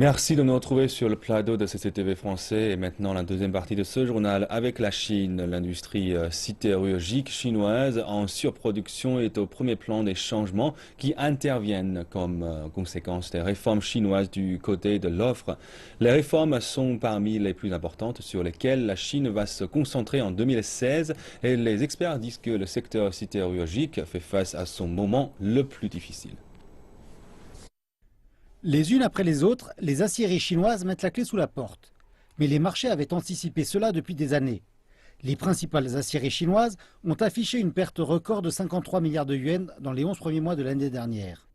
Merci de nous retrouver sur le plateau de CCTV français et maintenant la deuxième partie de ce journal avec la Chine. L'industrie sidérurgique chinoise en surproduction est au premier plan des changements qui interviennent comme conséquence des réformes chinoises du côté de l'offre. Les réformes sont parmi les plus importantes sur lesquelles la Chine va se concentrer en 2016 et les experts disent que le secteur sidérurgique fait face à son moment le plus difficile. Les unes après les autres, les aciéries chinoises mettent la clé sous la porte. Mais les marchés avaient anticipé cela depuis des années. Les principales aciéries chinoises ont affiché une perte record de 53 milliards de yuans dans les 11 premiers mois de l'année dernière.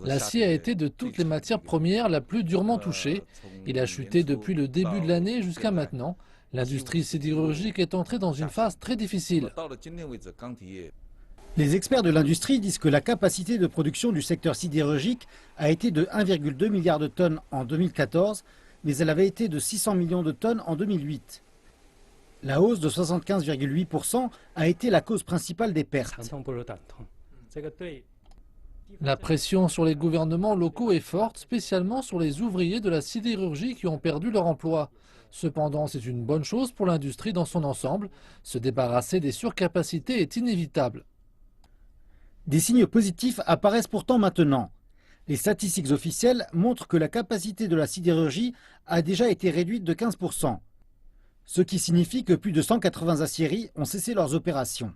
L'acier a été de toutes les matières premières la plus durement touchée. Il a chuté depuis le début de l'année jusqu'à maintenant. L'industrie sidérurgique est entrée dans une phase très difficile. Les experts de l'industrie disent que la capacité de production du secteur sidérurgique a été de 1,2 milliard de tonnes en 2014, mais elle avait été de 600 millions de tonnes en 2008. La hausse de 75,8% a été la cause principale des pertes. La pression sur les gouvernements locaux est forte, spécialement sur les ouvriers de la sidérurgie qui ont perdu leur emploi. Cependant, c'est une bonne chose pour l'industrie dans son ensemble. Se débarrasser des surcapacités est inévitable. Des signes positifs apparaissent pourtant maintenant. Les statistiques officielles montrent que la capacité de la sidérurgie a déjà été réduite de 15%, ce qui signifie que plus de 180 aciéries ont cessé leurs opérations.